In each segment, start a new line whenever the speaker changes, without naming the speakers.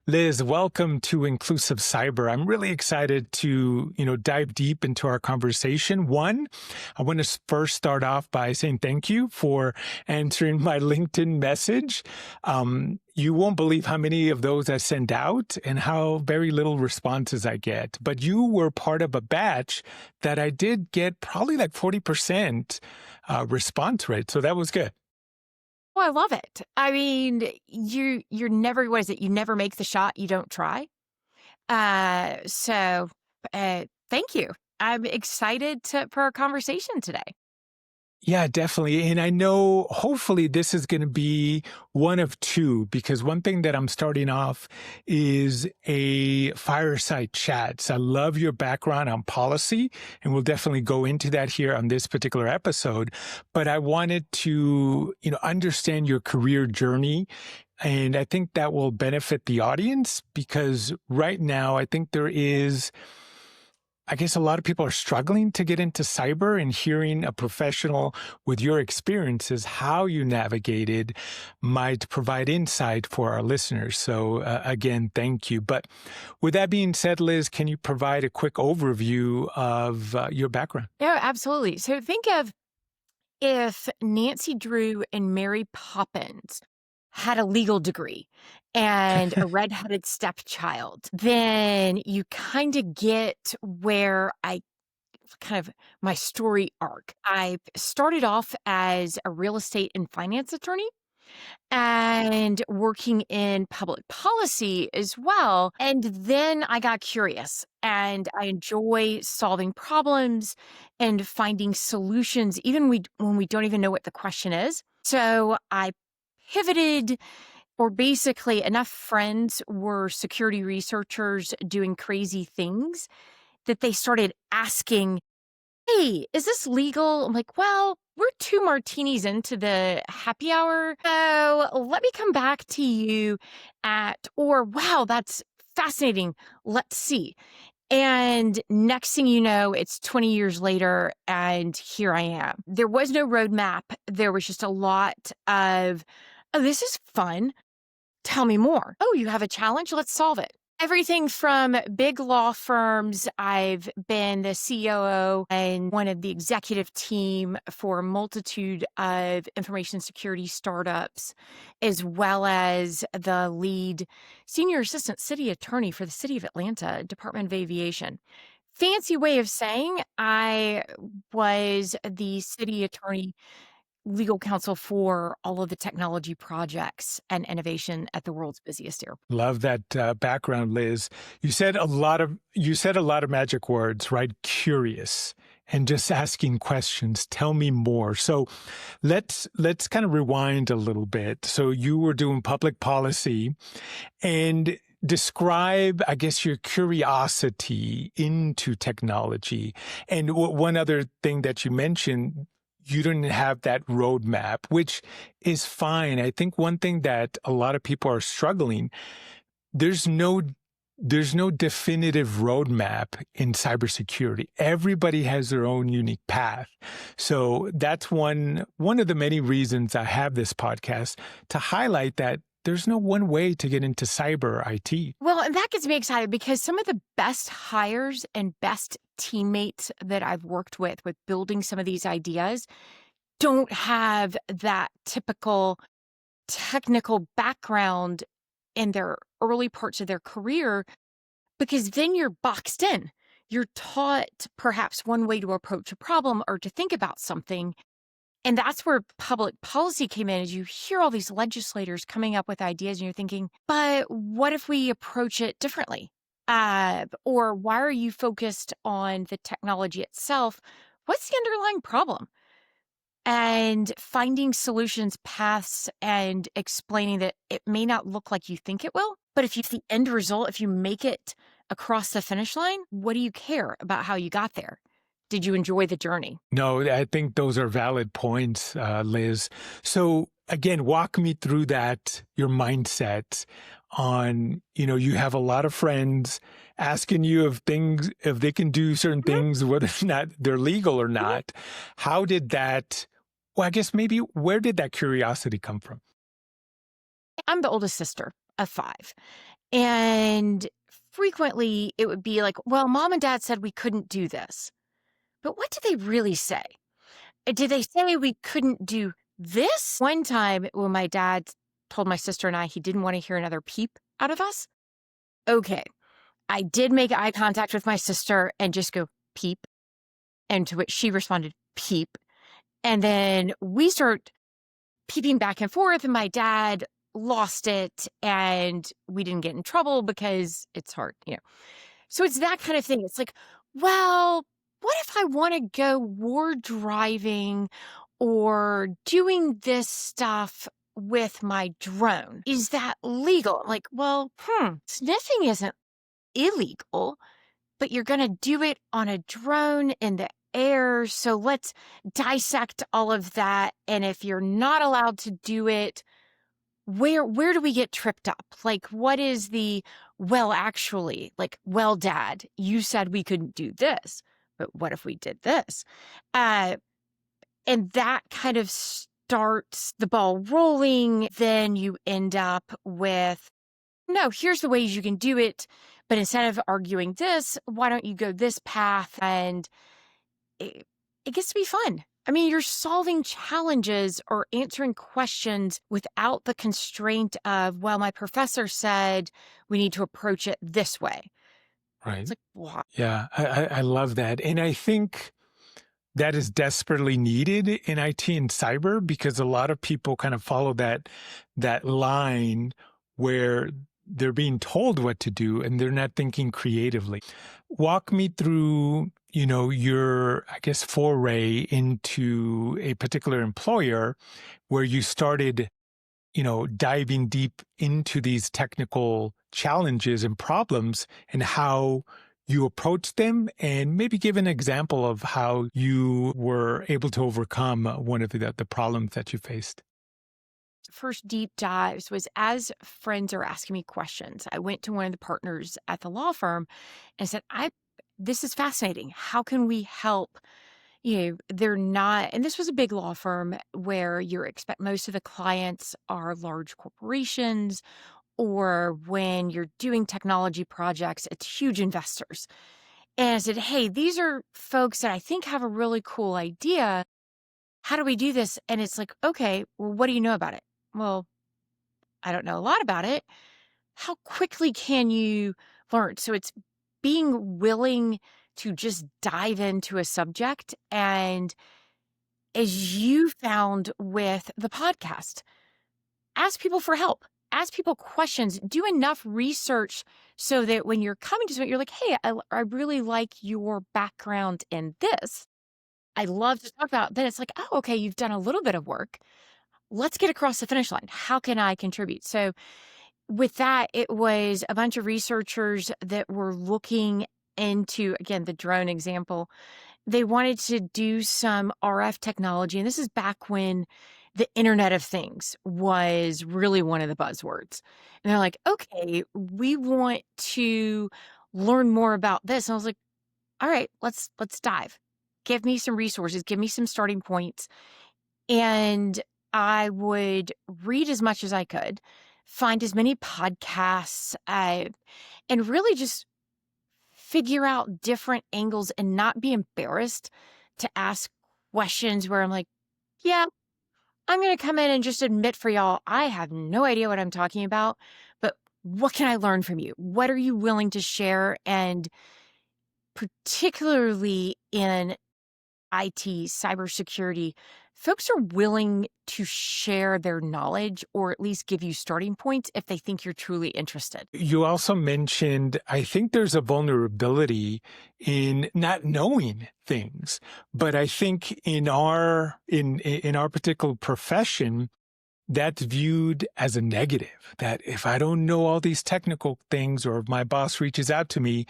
Liz, welcome to Inclusive Cyber. I'm really excited to, dive deep into our conversation. One, I want to first start off by saying thank you for answering my LinkedIn message. You won't believe how many of those I send out and how very little responses I get. But you were part of a batch that I did get probably like 40% response rate. So that was good.
Oh, I love it. I mean, you're never, what is it? You never make the shot you don't try. Thank you. I'm excited for our conversation today.
Yeah, definitely. And I know hopefully this is going to be one of two, because one thing that I'm starting off is a fireside chat. So I love your background on policy, and we'll definitely go into that here on this particular episode. But I wanted to, understand your career journey. And I think that will benefit the audience because right now I think I guess a lot of people are struggling to get into cyber, and hearing a professional with your experiences, how you navigated, might provide insight for our listeners. So again, thank you. But with that being said, Liz, can you provide a quick overview of your background?
Yeah, absolutely. So think of if Nancy Drew and Mary Poppins had a legal degree and a redheaded stepchild, then you kind of get where my story arc. I started off as a real estate and finance attorney and working in public policy as well. And then I got curious and I enjoy solving problems and finding solutions, even when we don't even know what the question is. So I pivoted, or basically enough friends were security researchers doing crazy things that they started asking, hey, is this legal? I'm like, well, we're 2 martinis into the happy hour. So let me come back to you or wow, that's fascinating. Let's see. And next thing you know, it's 20 years later, and here I am. There was no roadmap. There was just a lot of, oh, this is fun. Tell me more. Oh, you have a challenge? Let's solve it. Everything from big law firms. I've been the COO and one of the executive team for a multitude of information security startups, as well as the lead senior assistant city attorney for the city of Atlanta, Department of Aviation. Fancy way of saying I was the city attorney legal counsel for all of the technology projects and innovation at the world's busiest airport.
Love that background, Liz. You said a lot of magic words, right? Curious and just asking questions. Tell me more. So let's kind of rewind a little bit. So you were doing public policy, and describe, I guess, your curiosity into technology. And one other thing that you mentioned, you didn't have that roadmap, which is fine. I think one thing that a lot of people are struggling, there's no definitive roadmap in cybersecurity. Everybody has their own unique path. So that's one of the many reasons I have this podcast, to highlight that there's no one way to get into cyber IT.
Well, and that gets me excited because some of the best hires and best teammates that I've worked with building some of these ideas don't have that typical technical background in their early parts of their career, because then you're boxed in. You're taught perhaps one way to approach a problem or to think about something. And that's where public policy came in, is you hear all these legislators coming up with ideas and you're thinking, but what if we approach it differently? Or why are you focused on the technology itself? What's the underlying problem? And finding solutions, paths, and explaining that it may not look like you think it will, but if the end result, if you make it across the finish line, what do you care about how you got there? Did you enjoy the journey?
No, I think those are valid points, Liz. So again, walk me through that, your mindset on, you have a lot of friends asking you if they can do certain things, whether or not they're legal or not. How did that, well, I guess maybe where did that curiosity come from?
I'm the oldest sister of 5. And frequently it would be like, well, mom and dad said we couldn't do this. But what did they really say? Did they say we couldn't do this? One time when my dad told my sister and I he didn't want to hear another peep out of us. Okay. I did make eye contact with my sister and just go, peep. And to which she responded, peep. And then we start peeping back and forth, and my dad lost it, and we didn't get in trouble because it's hard. So it's that kind of thing. It's like, well, what if I want to go war driving or doing this stuff with my drone? Is that legal? I'm like, well, sniffing isn't illegal, but you're going to do it on a drone in the air. So let's dissect all of that. And if you're not allowed to do it, where do we get tripped up? Like, what is well, actually, like, well, dad, you said we couldn't do this, but what if we did this? And that kind of starts the ball rolling. Then you end up with, no, here's the ways you can do it. But instead of arguing this, why don't you go this path? And it gets to be fun. I mean, you're solving challenges or answering questions without the constraint of, well, my professor said we need to approach it this way.
Right.
It's like, what?
Yeah, I love that. And I think that is desperately needed in IT and cyber because a lot of people kind of follow that line where they're being told what to do and they're not thinking creatively. Walk me through, your, I guess, foray into a particular employer where you started, diving deep into these technical challenges and problems and how you approached them, and maybe give an example of how you were able to overcome one of the problems that you faced.
First deep dives was as friends are asking me questions. I went to one of the partners at the law firm and said, this is fascinating. How can we help? They're not, and this was a big law firm where most of the clients are large corporations, or when you're doing technology projects, it's huge investors. And I said, hey, these are folks that I think have a really cool idea. How do we do this? And it's like, okay, well, what do you know about it? Well, I don't know a lot about it. How quickly can you learn? So it's being willing to just dive into a subject. And as you found with the podcast, ask people for help, ask people questions, do enough research so that when you're coming to something, you're like, hey, I really like your background in this. I love to talk about. Then it's like, oh, okay, you've done a little bit of work. Let's get across the finish line. How can I contribute? So with that, it was a bunch of researchers that were looking into, again, the drone example. They wanted to do some RF technology. And this is back when the Internet of Things was really one of the buzzwords. And they're like, okay, we want to learn more about this. And I was like, all right, let's dive. Give me some resources, give me some starting points. And I would read as much as I could, find as many podcasts, and really just figure out different angles and not be embarrassed to ask questions where I'm like, yeah, I'm going to come in and just admit for y'all, I have no idea what I'm talking about, but what can I learn from you? What are you willing to share? And particularly in IT, cybersecurity, folks are willing to share their knowledge or at least give you starting points if they think you're truly interested.
You also mentioned, I think there's a vulnerability in not knowing things, but I think in our particular profession, that's viewed as a negative, that if I don't know all these technical things or if my boss reaches out to me,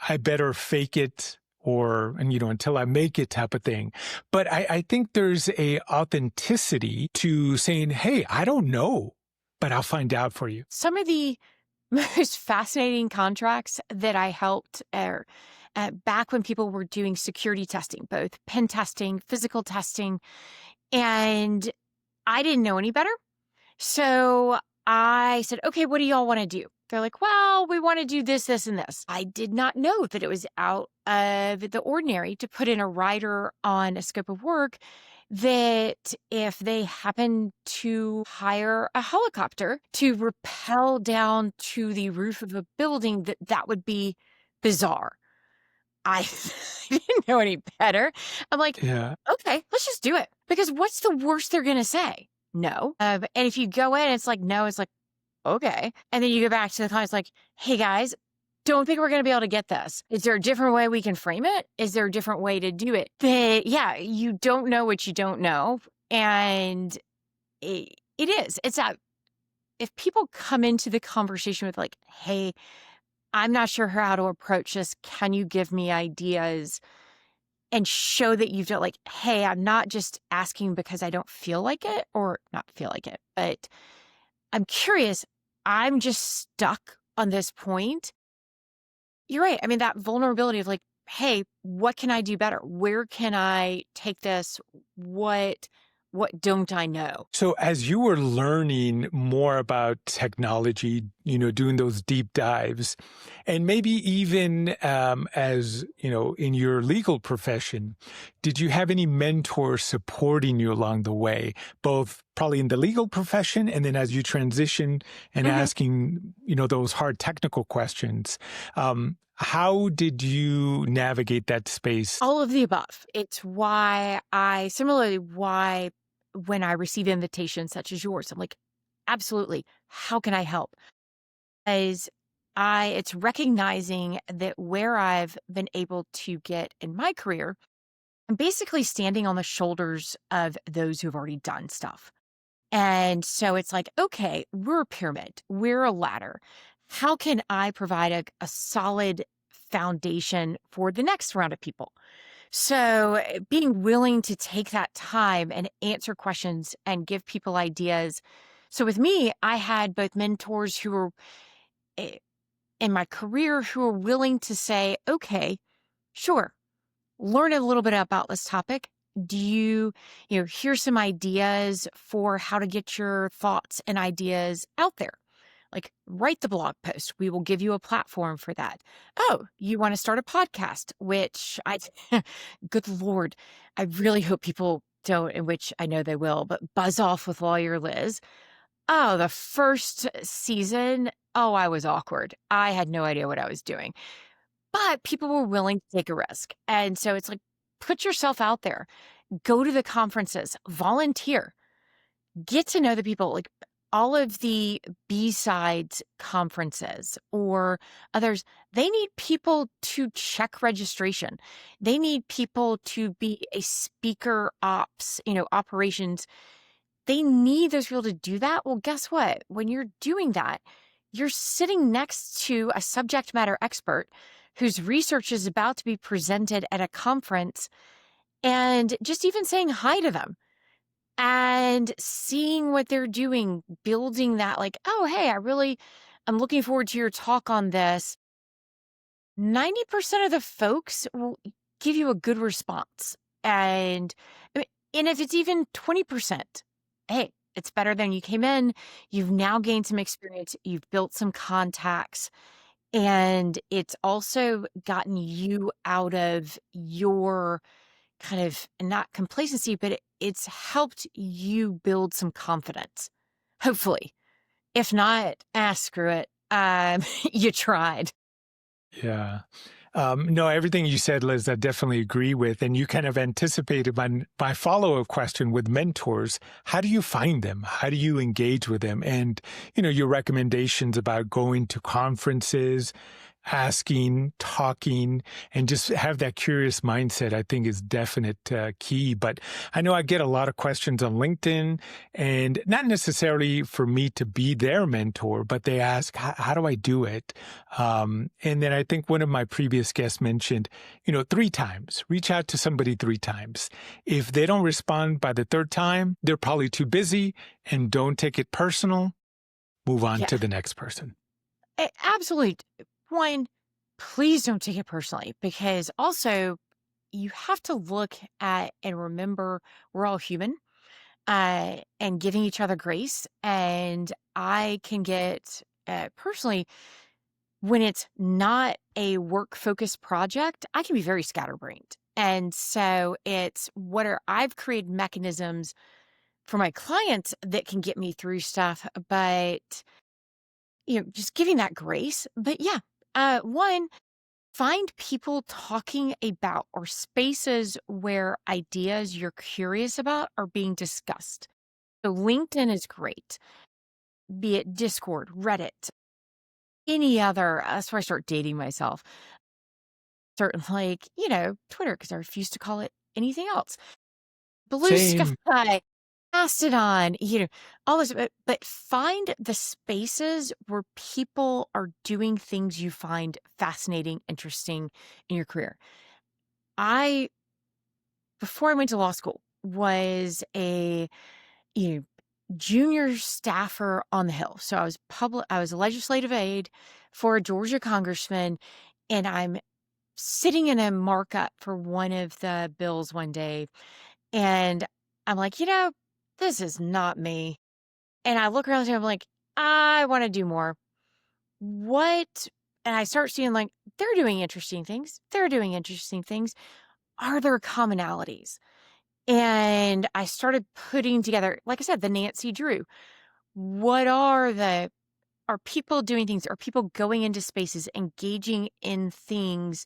I better fake it until I make it type of thing. But I think there's a authenticity to saying, hey, I don't know, but I'll find out for you.
Some of the most fascinating contracts that I helped back when people were doing security testing, both pen testing, physical testing, and I didn't know any better. So I said, okay, what do y'all want to do? They're like, well, we want to do this, this, and this. I did not know that it was out of the ordinary to put in a rider on a scope of work that if they happen to hire a helicopter to rappel down to the roof of a building, that would be bizarre. I didn't know any better. I'm like,
Yeah.
okay, let's just do it. Because what's the worst they're going to say? No. And if you go in, it's like, no, it's like, okay. And then you go back to the client, it's like, hey guys, don't think we're going to be able to get this. Is there a different way we can frame it? Is there a different way to do it? But yeah, you don't know what you don't know. And it is. It's that if people come into the conversation with like, hey, I'm not sure how to approach this. Can you give me ideas? And show that you've done like, hey, I'm not just asking because I don't feel like it or not feel like it, but I'm curious. I'm just stuck on this point. You're right. I mean, that vulnerability of like, hey, what can I do better? Where can I take this? What don't I know?
So as you were learning more about technology, doing those deep dives, and maybe even as, in your legal profession, did you have any mentors supporting you along the way, both probably in the legal profession and then as you transition and
Mhm.
asking, those hard technical questions? How did you navigate that space?
All of the above. It's why when I receive invitations such as yours, I'm like, absolutely. How can I help? As it's recognizing that where I've been able to get in my career, I'm basically standing on the shoulders of those who've already done stuff. And so it's like, okay, we're a pyramid, we're a ladder. How can I provide a solid foundation for the next round of people? So being willing to take that time and answer questions and give people ideas. So with me, I had both mentors who were eh, in my career who were willing to say, okay, sure, learn a little bit about this topic. Do here's some ideas for how to get your thoughts and ideas out there. Like, write the blog post. We will give you a platform for that. Oh, you want to start a podcast, which good Lord, I really hope people don't, in which I know they will, but Buzz Off with Lawyer Liz. Oh, the first season. Oh, I was awkward. I had no idea what I was doing, but people were willing to take a risk. And so it's like, put yourself out there, go to the conferences, volunteer, get to know the people. Like all of the B-sides conferences or others, they need people to check registration. They need people to be a speaker ops, operations. They need those people to do that. Well, guess what? When you're doing that, you're sitting next to a subject matter expert whose research is about to be presented at a conference, and just even saying hi to them and seeing what they're doing, building that like, oh, hey, I'm looking forward to your talk on this. 90% of the folks will give you a good response. And if it's even 20%, hey, it's better than you came in. You've now gained some experience. You've built some contacts. And it's also gotten you out of your kind of not complacency, but it's helped you build some confidence. Hopefully. If not, screw it. You tried.
Yeah. No, everything you said, Liz, I definitely agree with. And you kind of anticipated my follow-up question with mentors. How do you find them? How do you engage with them? And, your recommendations about going to conferences, asking, talking, and just have that curious mindset, I think is definite key. But I know I get a lot of questions on LinkedIn, and not necessarily for me to be their mentor, but they ask, how do I do it? And then I think one of my previous guests mentioned, 3 times, reach out to somebody 3 times. If they don't respond by the third time, they're probably too busy, and don't take it personal. Move on
Yeah,
to the next person.
absolutely. One, please don't take it personally because also you have to look at and remember we're all human and giving each other grace. And I can get personally, when it's not a work focused project, I can be very scatterbrained. And so I've created mechanisms for my clients that can get me through stuff, but just giving that grace. But yeah, one, find people talking about or spaces where ideas you're curious about are being discussed. So LinkedIn is great, be it Discord, Reddit, any other. That's where I start dating myself. Certain like, Twitter, because I refuse to call it anything else. Blue
Same.
Sky, Mastodon, all this, but find the spaces where people are doing things you find fascinating, interesting in your career. I, before I went to law school, was a you know, junior staffer on the Hill. So I was a legislative aide for a Georgia congressman, and I'm sitting in a markup for one of the bills one day, and I'm like, this is not me. And I look around the table, I'm like, I want to do more. What? And I start seeing like, they're doing interesting things. They're doing interesting things. Are there commonalities? And I started putting together, like I said, the Nancy Drew. What are people doing things? Are people going into spaces, engaging in things,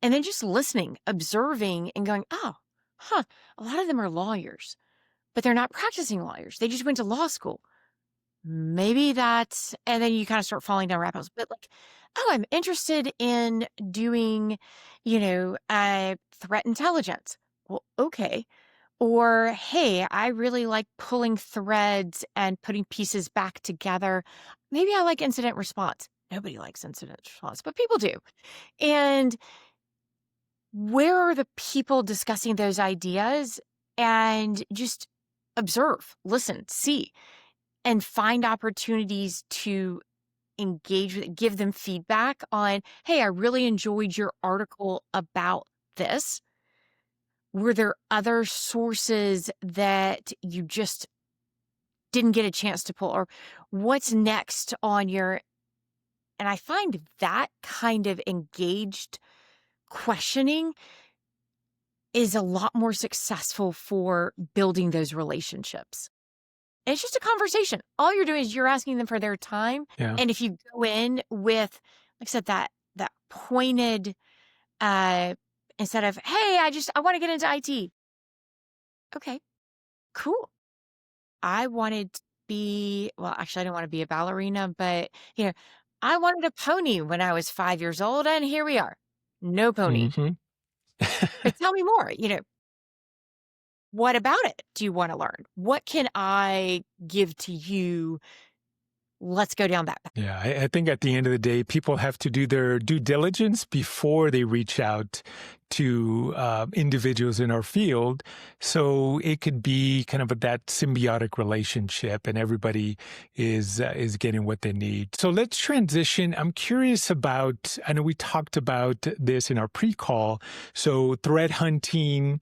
and then just listening, observing, and going, oh, huh, a lot of them are lawyers, but they're not practicing lawyers. They just went to law school. Maybe that's, and then you kind of start falling down rabbit holes. But like, oh, I'm interested in doing, threat intelligence. Well, okay. Or, hey, I really like pulling threads and putting pieces back together. Maybe I like incident response. Nobody likes incident response, but people do. And where are the people discussing those ideas? And just observe, listen, see, and find opportunities to engage with, give them feedback on, hey, I really enjoyed your article about this. Were there other sources that you just didn't get a chance to pull? Or what's next on your, and I find that kind of engaged questioning is a lot more successful for building those relationships. And it's just a conversation. All you're doing is you're asking them for their time.
Yeah.
And if you go in with, like I said, that pointed, uh, instead of, hey, I want to get into IT. Okay, cool. I wanted to be, well, actually, I didn't want to be a ballerina, but, I wanted a pony when I was 5 years old, and here we are. No pony.
Hmm.
But tell me more, what about it do you want to learn? What can I give to you? Let's go down that path.
Yeah, I think at the end of the day, people have to do their due diligence before they reach out to individuals in our field. So it could be kind of that symbiotic relationship, and everybody is getting what they need. So let's transition. I'm curious about. I know we talked about this in our pre-call. So threat hunting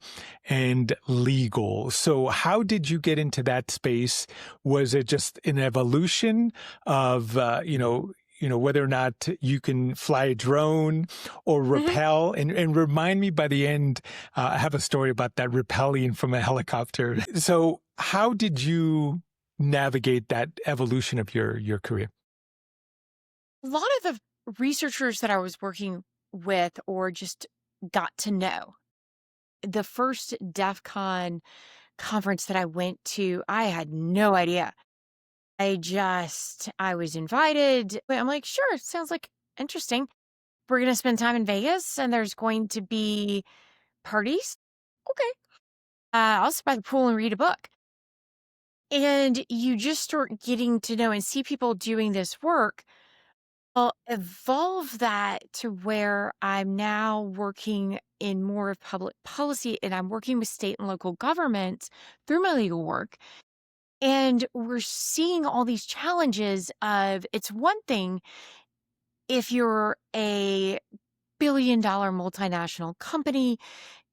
and legal. So how did you get into that space? Was it just an evolution of whether or not you can fly a drone or
Mhm.
rappel, and remind me by the end, I have a story about that rappelling from a helicopter. So how did you navigate that evolution of your career?
A lot of the researchers that I was working with or just got to know, the first DEF CON conference that I went to, I had no idea. I was invited. I'm like, sure, sounds like interesting. We're going to spend time in Vegas and there's going to be parties. Okay. I'll sit by the pool and read a book. And you just start getting to know and see people doing this work. I'll evolve that to where I'm now working in more of public policy and I'm working with state and local governments through my legal work. And we're seeing all these challenges of it's one thing if you're a billion-dollar multinational company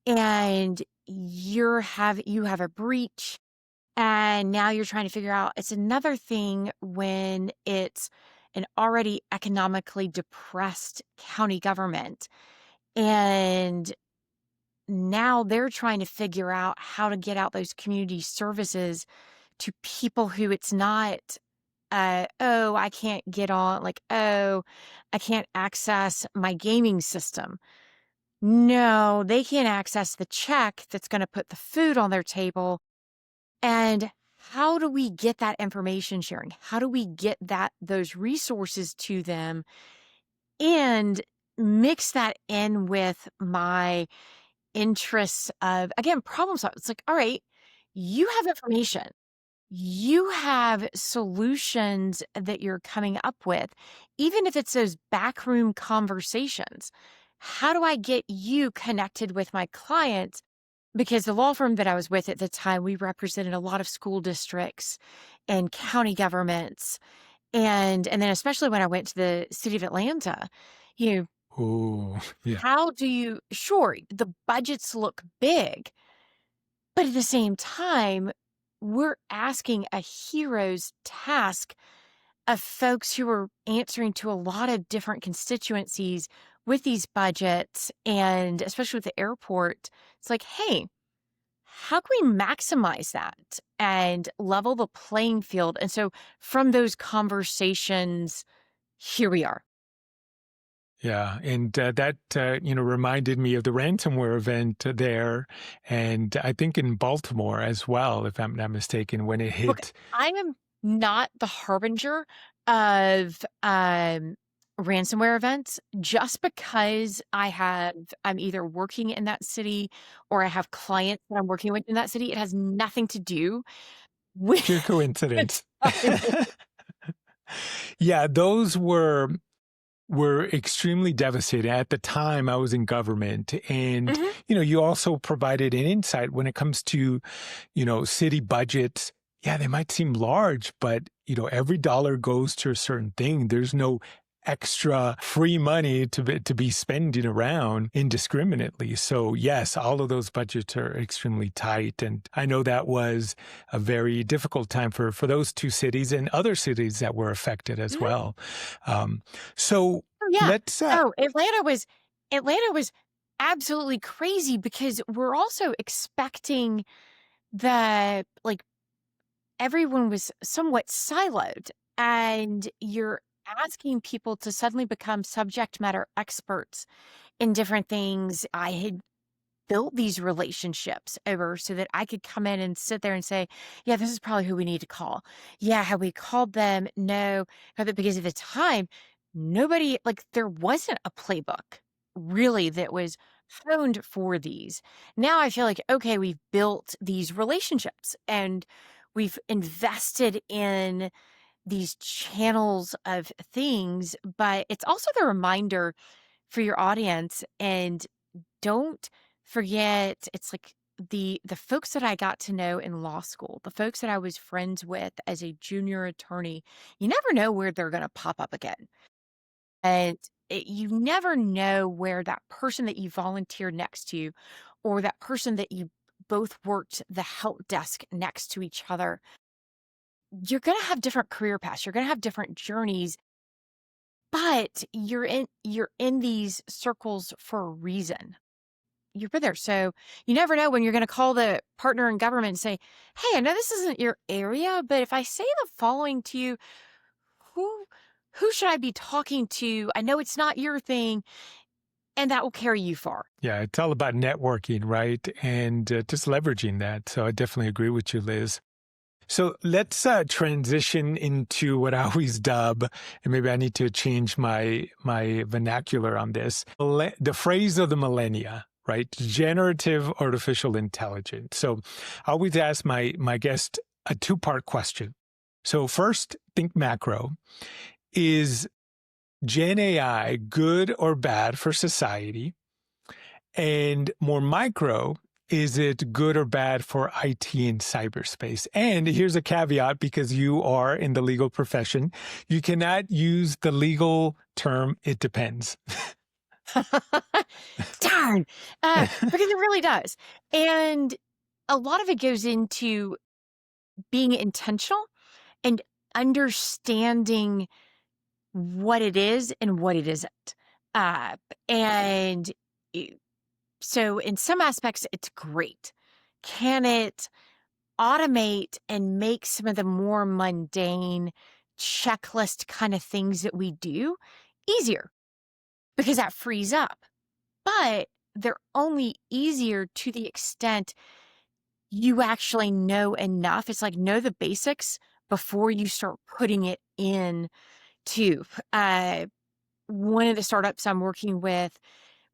and you have a breach and now you're trying to figure out. It's another thing when it's an already economically depressed county government. And now they're trying to figure out how to get out those community services to people who it's not, oh, I can't get on, like, oh, I can't access my gaming system. No, they can't access the check that's going to put the food on their table. And how do we get that information sharing? How do we get those resources to them and mix that in with my interests of, again, problem solving? It's like, all right, you have information. You have solutions that you're coming up with, even if it's those backroom conversations. How do I get you connected with my clients? Because the law firm that I was with at the time, we represented a lot of school districts and county governments. And then especially when I went to the city of Atlanta, you know,
Oh, yeah.
sure, the budgets look big, but at the same time, we're asking a hero's task of folks who are answering to a lot of different constituencies with these budgets. And especially with the airport, it's like, hey, how can we maximize that and level the playing field? And so from those conversations, here we are.
Yeah, and that reminded me of the ransomware event there, and I think in Baltimore as well, if I'm not mistaken, when it
Look,
hit.
I am not the harbinger of ransomware events just because I'm either working in that city or I have clients that I'm working with in that city. It has nothing to do with
Pure
the
coincidence.
timing.
Yeah, those were extremely devastating. At the time, I was in government, and
Mhm.
you also provided an insight when it comes to, city budgets. Yeah, they might seem large, but every dollar goes to a certain thing. There's no extra free money to be spending around indiscriminately. So yes, all of those budgets are extremely tight, and I know that was a very difficult time for those two cities and other cities that were affected as
Mhm.
well. Um, so
Oh, yeah.
let's
Oh, Atlanta was absolutely crazy because we're also expecting like, everyone was somewhat siloed, and you're asking people to suddenly become subject matter experts in different things. I had built these relationships over so that I could come in and sit there and say, yeah, this is probably who we need to call. Yeah, have we called them? No. Because at the time, nobody, like, there wasn't a playbook really that was honed for these. Now I feel like, okay, we've built these relationships and we've invested in these channels of things, but it's also the reminder for your audience. And don't forget, it's like the folks that I got to know in law school, the folks that I was friends with as a junior attorney, you never know where they're going to pop up again. And you never know where that person that you volunteered next to or that person that you both worked the help desk next to each other, you're going to have different career paths. You're going to have different journeys, but you're in these circles for a reason. You've been there. So you never know when you're going to call the partner in government and say, hey, I know this isn't your area, but if I say the following to you, who who should I be talking to? I know it's not your thing, and that will carry you far.
Yeah, it's all about networking, right? And just leveraging that. So I definitely agree with you, Liz. So let's transition into what I always dub, and maybe I need to change my vernacular on this. The phrase of the millennia, right? Generative artificial intelligence. So I always ask my guest a two-part question. So first, think macro. Is Gen AI good or bad for society? And more micro, is it good or bad for IT and cyberspace? And here's a caveat, because you are in the legal profession, you cannot use the legal term, it depends.
Darn. Because it really does. And a lot of it goes into being intentional and understanding what it is and what it isn't. Uh, and i- so in some aspects, it's great. Can it automate and make some of the more mundane checklist kind of things that we do easier? Because that frees up. But they're only easier to the extent you actually know enough. It's like know the basics before you start putting it in to one of the startups I'm working with,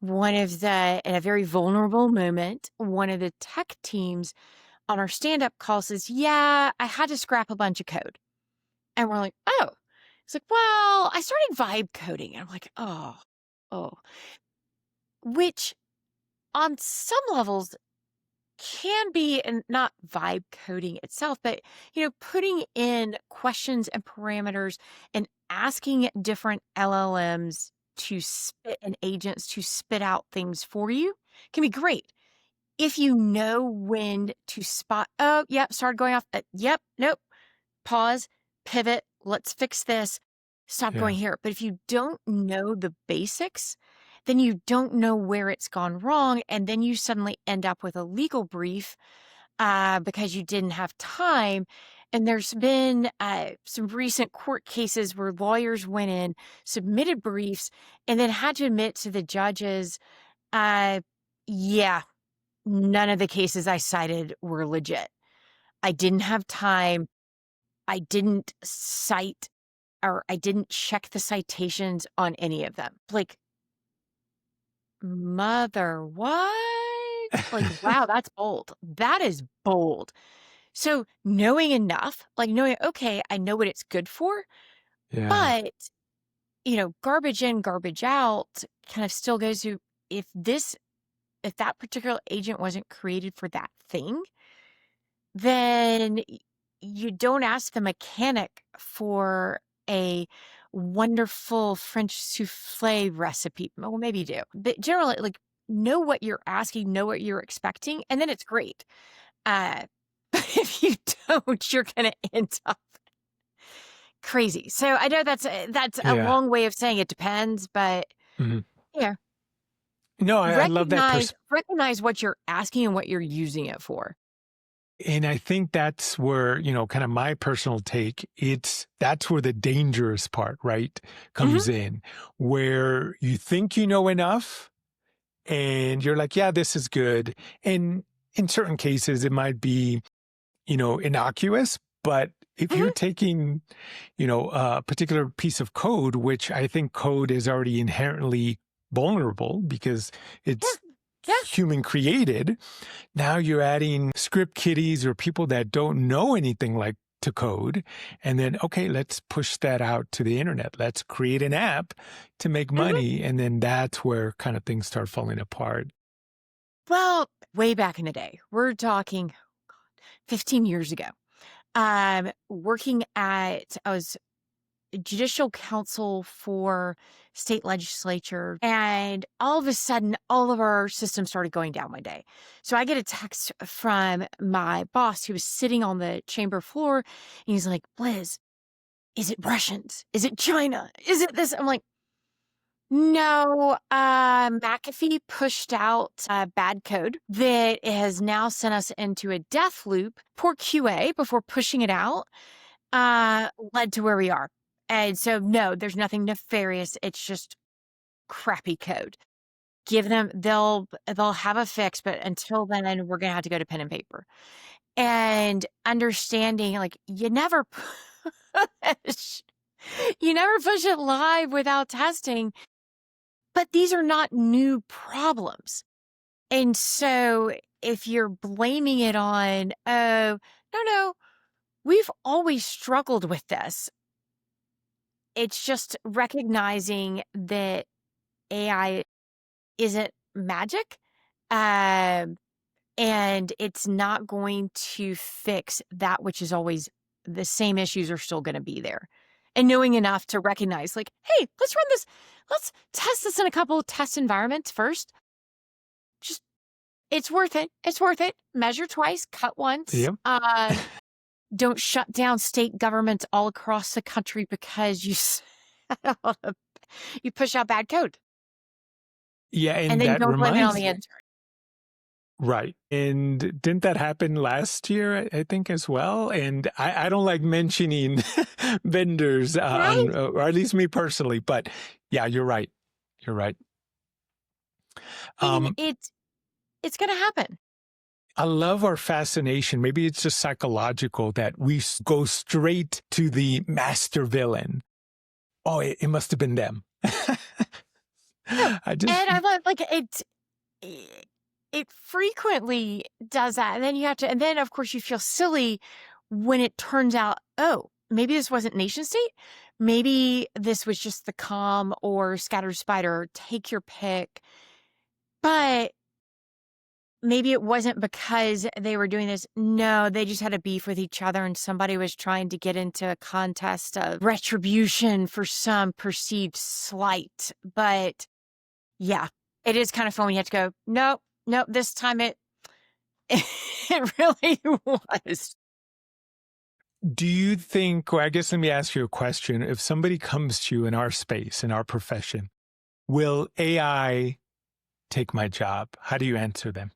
in a very vulnerable moment, one of the tech teams on our stand-up call says, yeah, I had to scrap a bunch of code. And we're like, oh. It's like, well, I started vibe coding. And I'm like, oh. Which on some levels can be, and not vibe coding itself, but putting in questions and parameters and asking different LLMs to spit and agents to spit out things for you can be great if you know when to spot. Oh, yep, started going off. Yep, nope. Pause, pivot. Let's fix this. Stop
Yeah.
going here. But if you don't know the basics, then you don't know where it's gone wrong. And then you suddenly end up with a legal brief because you didn't have time. And there's been some recent court cases where lawyers went in, submitted briefs, and then had to admit to the judges, yeah, none of the cases I cited were legit. I didn't have time. I didn't cite or I didn't check the citations on any of them. Like, mother, what? Like, wow, that's bold. That is bold. So knowing enough, like knowing, okay, I know what it's good for,
Yeah.
but, garbage in, garbage out kind of still goes to if that particular agent wasn't created for that thing, then you don't ask the mechanic for a wonderful French souffle recipe. Well, maybe you do, but generally, like, know what you're asking, know what you're expecting, and then it's great. But if you don't, you're going to end up crazy. So I know that's a
Yeah.
long way of saying it depends, but
Mhm.
yeah,
No, I love that
recognize what you're asking and what you're using it for.
and I think that's where, kind of my personal take, that's where the dangerous part, right,
Hmm.
comes in, where you think you know enough and you're like, yeah, this is good. And in certain cases, it might be, innocuous, but if you're
Hmm.
taking, a particular piece of code, which I think code is already inherently vulnerable because
Yeah,
it's
yeah.
human created. Now you're adding script kiddies or people that don't know anything like to code. And then, okay, let's push that out to the internet. Let's create an app to make
Hmm.
money. And then that's where kind of things start falling apart.
Well, way back in the day, we're talking 15 years ago. I was judicial counsel for state legislature, and all of a sudden, all of our systems started going down one day. So I get a text from my boss who was sitting on the chamber floor, and he's like, Liz, is it Russians? Is it China? Is it this? I'm like, no, McAfee pushed out bad code that has now sent us into a death loop. Poor QA, before pushing it out, led to where we are. And so, no, there's nothing nefarious. It's just crappy code. Give them, they'll have a fix, but until then, we're gonna have to go to pen and paper. And understanding, like, push, you never push it live without testing. But these are not new problems. And so if you're blaming it on, oh, no, we've always struggled with this. It's just recognizing that AI isn't magic. Um, and it's not going to fix that, which is always the same issues are still going to be there. And knowing enough to recognize, like, hey, let's test this in a couple of test environments first. Just It's worth it. It's worth it. Measure twice, cut once.
Yep.
Don't shut down state governments all across the country because You push out bad code
Yeah,
and
and
then
that
don't blame it on
reminds
the intern.
right. And didn't that happen last year, I think, as well? And I don't like mentioning vendors,
Right?
or at least me personally, but yeah, you're right. You're right.
And
Um,
it's gonna happen.
I love our fascination. Maybe it's just psychological that we go straight to the master villain. Oh, it must have been them.
No,
I just,
and I love, like, it frequently does that, and then you have to and then, of course, you feel silly when it turns out, "Oh, maybe this wasn't nation state. Maybe this was just the calm or scattered spider, take your pick." But maybe it wasn't because they were doing this. No, they just had a beef with each other, and somebody was trying to get into a contest of retribution for some perceived slight. But yeah, it is kind of fun when you have to go, nope, nope, this time it really was.
do you think, or I guess let me ask you a question. If somebody comes to you in our space, in our profession, will AI take my job? How do you answer them?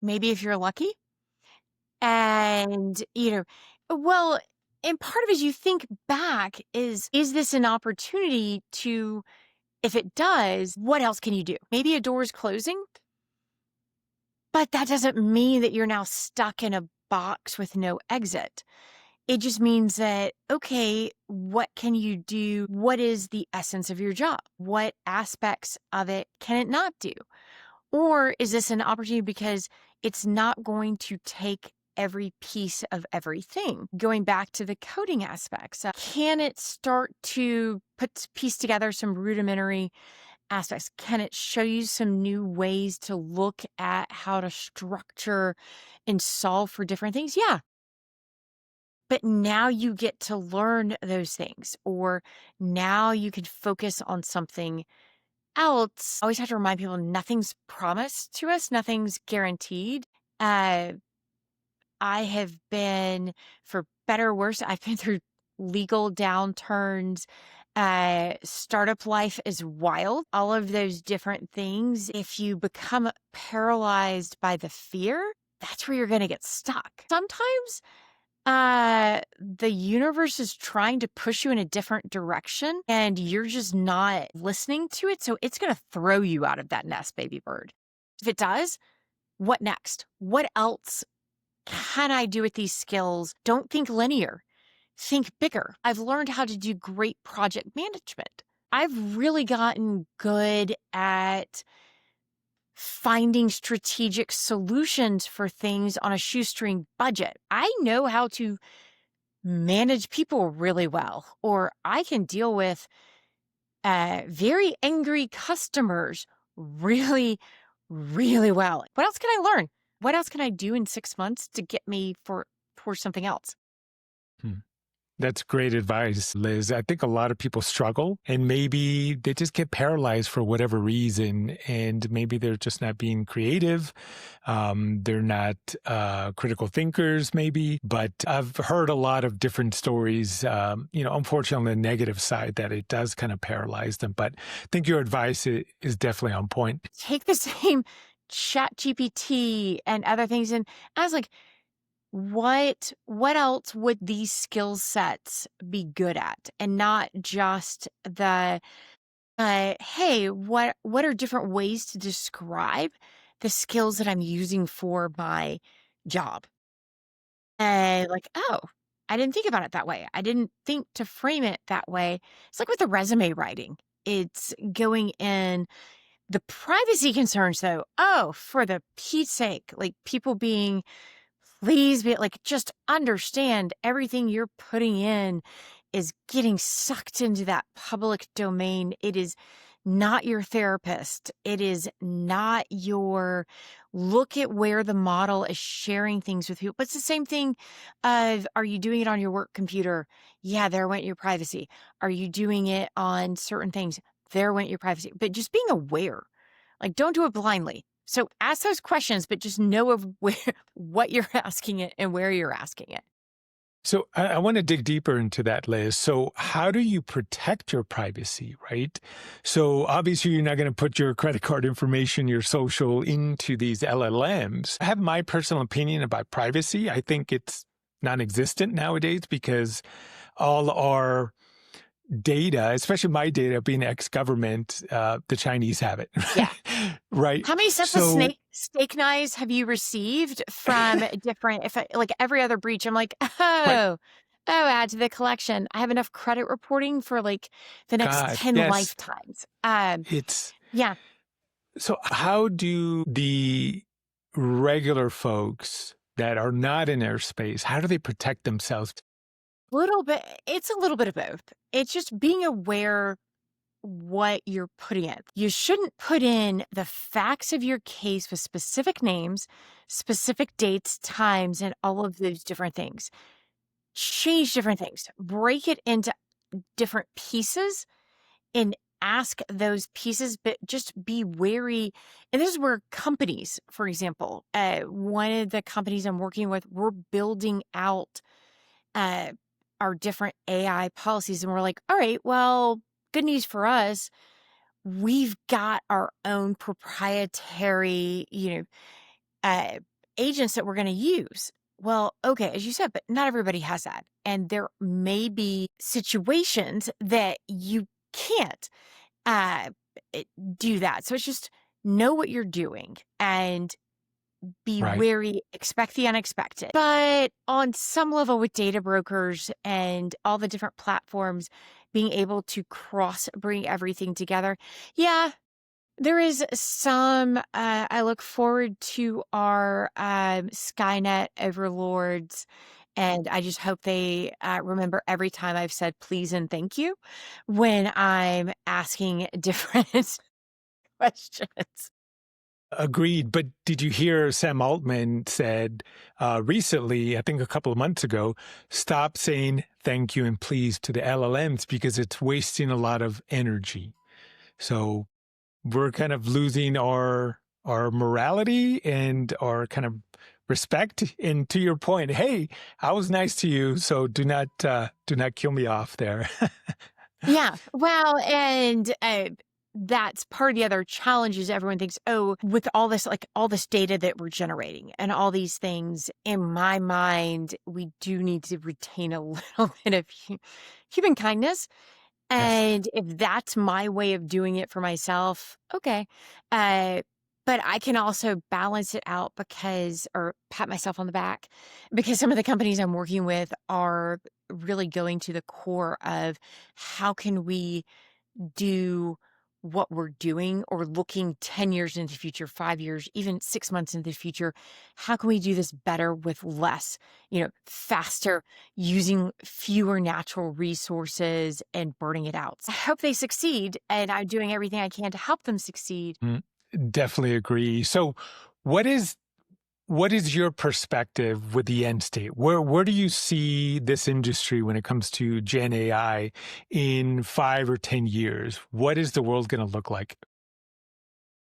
Maybe if you're lucky. And, well, and part of it is you think back is this an opportunity to, if it does, what else can you do? Maybe a door is closing, but that doesn't mean that you're now stuck in a box with no exit. It just means that, okay, what can you do? What is the essence of your job? What aspects of it can it not do? Or is this an opportunity because it's not going to take every piece of everything? Going back to the coding aspects, can it start to piece together some rudimentary aspects? Can it show you some new ways to look at how to structure and solve for different things? Yeah. But now you get to learn those things, or now you can focus on something else. I always have to remind people nothing's promised to us, nothing's guaranteed. Uh, I have been, for better or worse, I've been through legal downturns. Startup life is wild. All of those different things. If you become paralyzed by the fear, that's where you're going to get stuck. Sometimes the universe is trying to push you in a different direction and you're just not listening to it. So it's going to throw you out of that nest, baby bird. If it does, what next? What else can I do with these skills? Don't think linear, think bigger. I've learned how to do great project management. I've really gotten good at finding strategic solutions for things on a shoestring budget. I know how to manage people really well, or I can deal with very angry customers really, really well. What else can I learn? What else can I do in 6 months to get me towards something else?
Hmm. That's great advice, Liz. I think a lot of people struggle and maybe they just get paralyzed for whatever reason. And maybe they're just not being creative. They're not critical thinkers, maybe. But I've heard a lot of different stories, unfortunately on the negative side that it does kind of paralyze them. But I think your advice is definitely on point.
Take the same chat GPT and other things. And I was like, what else would these skill sets be good at? And not just the hey, what are different ways to describe the skills that I'm using for my job? And like, oh, I didn't think about it that way. I didn't think to frame it that way. It's like with the resume writing. It's going in the privacy concerns though. Oh, for the Pete's sake, like people being please be like, just understand everything you're putting in is getting sucked into that public domain. It is not your therapist. It is not your look at where the model is sharing things with you. But it's the same thing of, are you doing it on your work computer? Yeah, there went your privacy. Are you doing it on certain things? There went your privacy. But just being aware, like don't do it blindly. So ask those questions, but just know of where what you're asking it and where you're asking it.
So I want to dig deeper into that, Liz. So how do you protect your privacy, right? So obviously you're not going to put your credit card information, your social into these LLMs. I have my personal opinion about privacy. I think it's non-existent nowadays because all our data, especially my data being ex-government, the Chinese have it,
Yeah.
right?
How many sets of
So,
steak knives have you received from different, if I, like every other breach? I'm like,
right,
add to the collection. I have enough credit reporting for like the next
God,
10
yes,
lifetimes.
it's
Yeah,
so. How do the regular folks that are not in airspace, how do they protect themselves?
little bit. It's a little bit of both. It's just being aware what you're putting in. You shouldn't put in the facts of your case with specific names, specific dates, times, and all of those different things. Change different things, break it into different pieces and ask those pieces, but just be wary. And this is where companies, for example, one of the companies I'm working with, we're building out uh, our different AI policies. And we're like, all right, well, good news for us. We've got our own proprietary, uh, agents that we're going to use. Well, okay, as you said, but not everybody has that. And there may be situations that you can't uh, it- do that. So it's just know what you're doing and be
Right.
wary, expect the unexpected. But on some level, with data brokers and all the different platforms, being able to bring everything together, yeah, there is some. I look forward to our Skynet overlords, and I just hope they remember every time I've said please and thank you when I'm asking different questions.
Agreed. But did you hear Sam Altman said recently, I think a couple of months ago, stop saying thank you and please to the LLMs because it's wasting a lot of energy. So we're kind of losing our morality and our kind of respect. And to your point, hey, I was nice to you, so do not kill me off there.
Yeah. Well, and that's part of the other challenge is everyone thinks, oh, with all this, like all this data that we're generating and all these things, in my mind, we do need to retain a little bit of human kindness.
Yes.
And if that's my way of doing it for myself, okay. Uh, but I can also balance it out or pat myself on the back because some of the companies I'm working with are really going to the core of how can we do what we're doing or looking 10 years into the future, 5 years, even 6 months into the future. How can we do this better with less, faster, using fewer natural resources and burning it out? I hope they succeed, and I'm doing everything I can to help them succeed.
Mm, definitely agree. So what is what is your perspective with the end state? Where do you see this industry when it comes to Gen AI in 5 or 10 years? What is the world going to look like?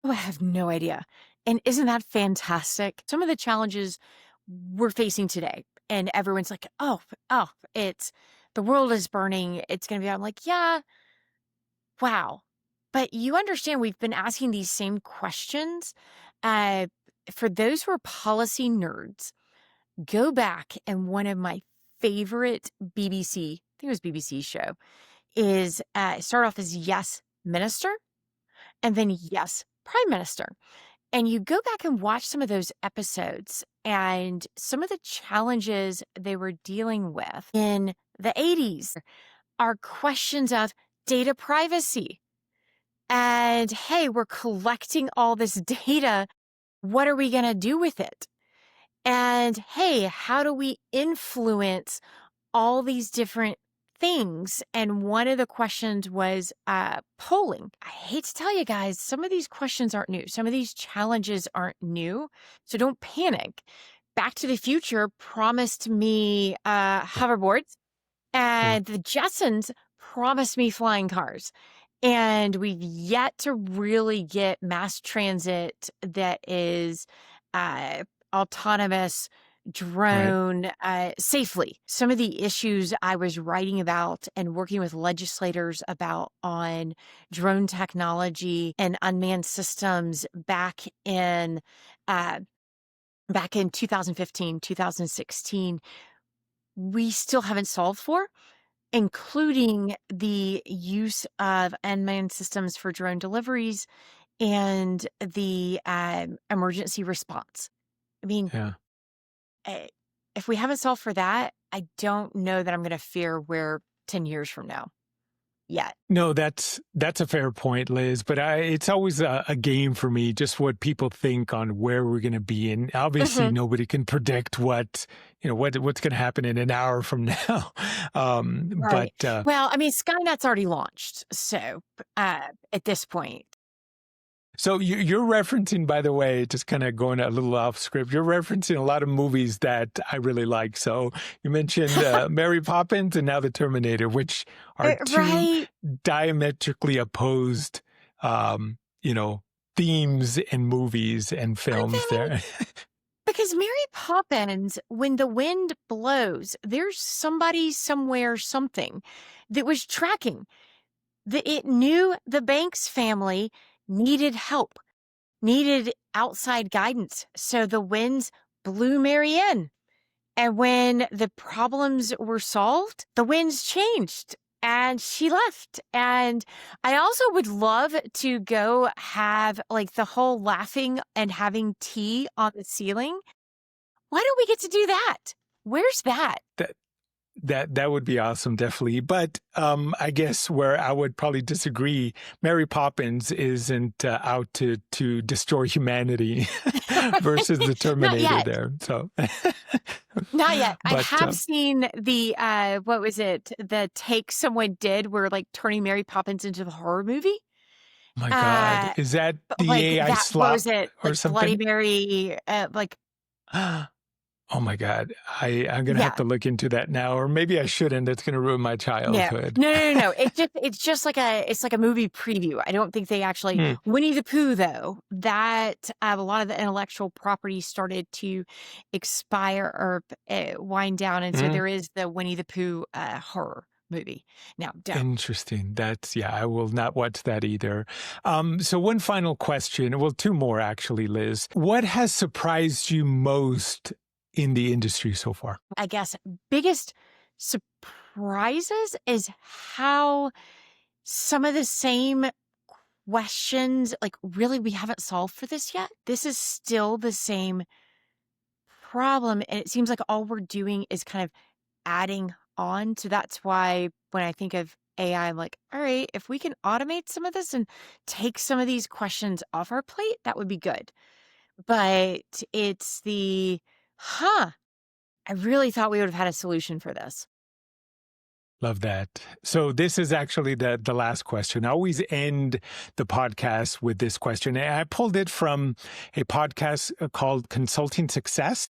Oh, I have no idea. And isn't that fantastic? Some of the challenges we're facing today, and everyone's like, oh, it's the world is burning. It's going to be, I'm like, yeah, wow. But you understand we've been asking these same questions. Uh, for those who are policy nerds, go back and one of my favorite BBC, I think it was BBC show, is start off as Yes Minister and then Yes Prime Minister. And you go back and watch some of those episodes and some of the challenges they were dealing with in the 80s are questions of data privacy. And hey, we're collecting all this data. What are we going to do with it? And hey, how do we influence all these different things? And one of the questions was polling. I hate to tell you guys, some of these questions aren't new. Some of these challenges aren't new. So don't panic. Back to the Future promised me hoverboards,
Yeah.
and the Jetsons promised me flying cars. And we've yet to really get mass transit that is uh, autonomous,
Right.
drone safely. Some of the issues I was writing about and working with legislators about on drone technology and unmanned systems uh, back in 2015, 2016, we still haven't solved for, including the use of unmanned systems for drone deliveries and the emergency response. I mean,
Yeah.
eh, if we haven't solved for that, I don't know that I'm going to fear where 10 years from now yet.
No, that's a fair point, Liz. But it's always a game for me, just what people think on where we're going to be, and obviously
Hmm.
nobody can predict what's going to happen in an hour from now. But
Right. Well, I mean, Skynet's already launched. So at this point,
so you're referencing, by the way, just kind of going a little off script. You're referencing a lot of movies that I really like. So you mentioned Mary Poppins and now the Terminator, which are two
right.
diametrically opposed, um, you know, themes in movies and
Aren't
films.
they?
There,
Because Mary Poppins, when the wind blows, there's somebody somewhere, something that was tracking that it knew the Banks family needed help, needed outside guidance. So the winds blew Mary in. And when the problems were solved, the winds changed and she left. And I also would love to go have like the whole laughing and having tea on the ceiling. Why don't we get to do that? Where's that?
that that would be awesome, definitely. But I guess where I would probably disagree, Mary Poppins isn't out to destroy humanity versus the
Not
Terminator.
yet.
There, so
Not yet. I
but
have seen the what was it? The take someone did where like turning Mary Poppins into the horror movie.
my God,
Uh
is that the
like
AI
that, what
slop
was it?
or
Like Bloody
something?
Mary like
Oh my God, I'm gonna have
yeah.
to look into that now, or maybe I shouldn't. That's gonna ruin my
No.
childhood.
No, no, no, no. It's just like a movie preview. I don't think they actually
Hmm.
Winnie the Pooh though. That a lot of the intellectual property started to expire or wind down, and so
Hmm.
there is the Winnie the Pooh horror movie. Now, don't.
Interesting. Yeah, I will not watch that either. So one final question. Well, two more actually, Liz. What has surprised you most in the industry so far?
I guess biggest surprises is how some of the same questions, like really, we haven't solved for this yet. This is still the same problem. And it seems like all we're doing is kind of adding on. So that's why when I think of AI, I'm like, all right, if we can automate some of this and take some of these questions off our plate, that would be good. But it's I really thought we would have had a solution for this.
Love that. So this is actually the last question. I always end the podcast with this question. And I pulled it from a podcast called Consulting Success.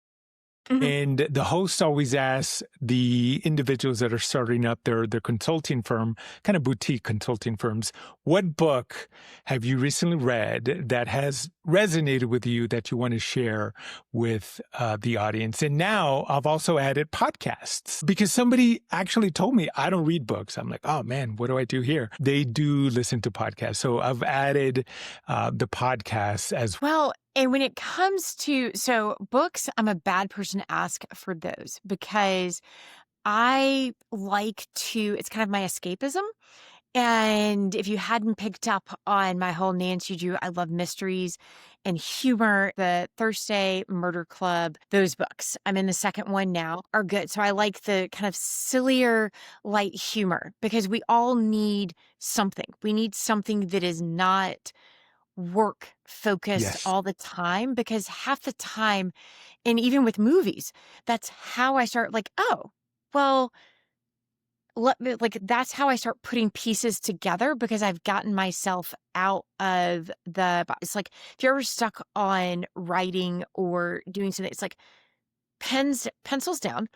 Mhm.
And the host always asks the individuals that are starting up their consulting firm, kind of boutique consulting firms, what book have you recently read that has resonated with you that you want to share with the audience? And now I've also added podcasts because somebody actually told me I don't read books. I'm like, oh man, what do I do here? They do listen to podcasts. So I've added the podcasts as
Well, and when it comes to books, I'm a bad person to ask for those because I like to it's kind of my escapism. And if you hadn't picked up on my whole Nancy Drew, I love mysteries and humor, the Thursday Murder Club, those books. I'm in the second one now are good. So I like the kind of sillier, light humor because we all need something. We need something that is not work focused
yes.
all the time because half the time, and even with movies, that's how I start like, oh, well, let me like that's how I start putting pieces together because I've gotten myself out of it's like if you're ever stuck on writing or doing something, it's like pencils down,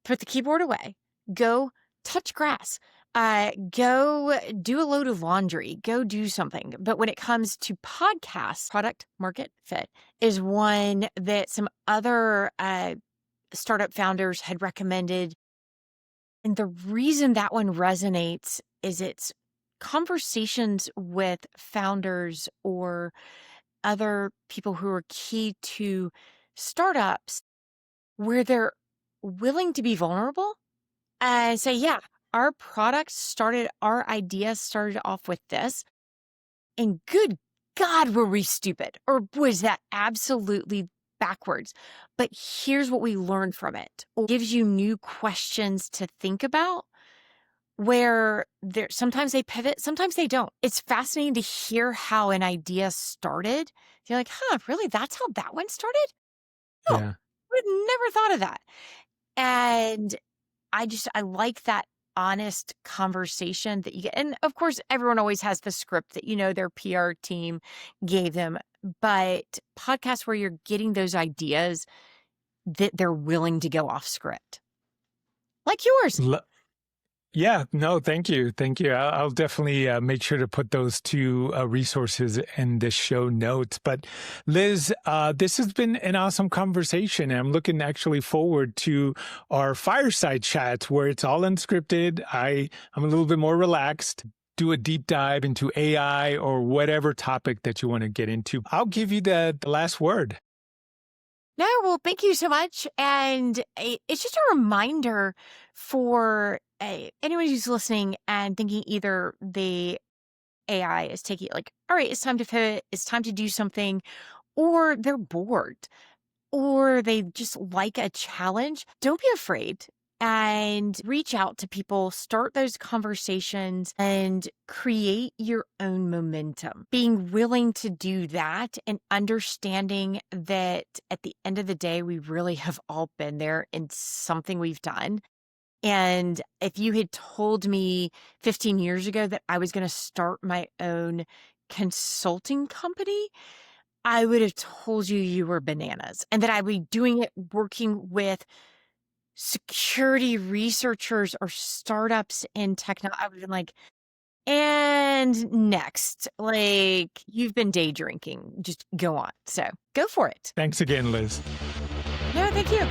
put the keyboard away, go touch grass, go do a load of laundry, go do something. But when it comes to podcasts, product market fit is one that some other startup founders had recommended. And the reason that one resonates is it's conversations with founders or other people who are key to startups where they're willing to be vulnerable and say, yeah, our idea started off with this. And good God, were we stupid? Or was that absolutely backwards? But here's what we learned from it. Or gives you new questions to think about where sometimes they pivot, sometimes they don't. It's fascinating to hear how an idea started. You're like, really? That's how that one started? No,
Yeah.
I would never thought of that. And I like that honest conversation that you get. And of course, everyone always has the script that, their PR team gave them. But podcasts where you're getting those ideas that they're willing to go off script, like yours.
Yeah, no, thank you. Thank you. I'll definitely make sure to put those two resources in the show notes. But Liz, this has been an awesome conversation. I'm looking actually forward to our fireside chats where it's all unscripted. I'm a little bit more relaxed. Do a deep dive into AI or whatever topic that you want to get into. I'll give you the last word.
No, well, thank you so much. And it's just a reminder for anyone who's listening and thinking either the AI is taking all right, it's time to pivot, it's time to do something, or they're bored, or they just like a challenge. Don't be afraid and reach out to people, start those conversations, and create your own momentum. Being willing to do that and understanding that at the end of the day, we really have all been there in something we've done. And if you had told me 15 years ago that I was going to start my own consulting company, I would have told you were bananas and that I would be doing it working with security researchers or startups in technology. I would have been like, and next, you've been day drinking, just go on. So go for it.
Thanks again, Liz.
No, thank you.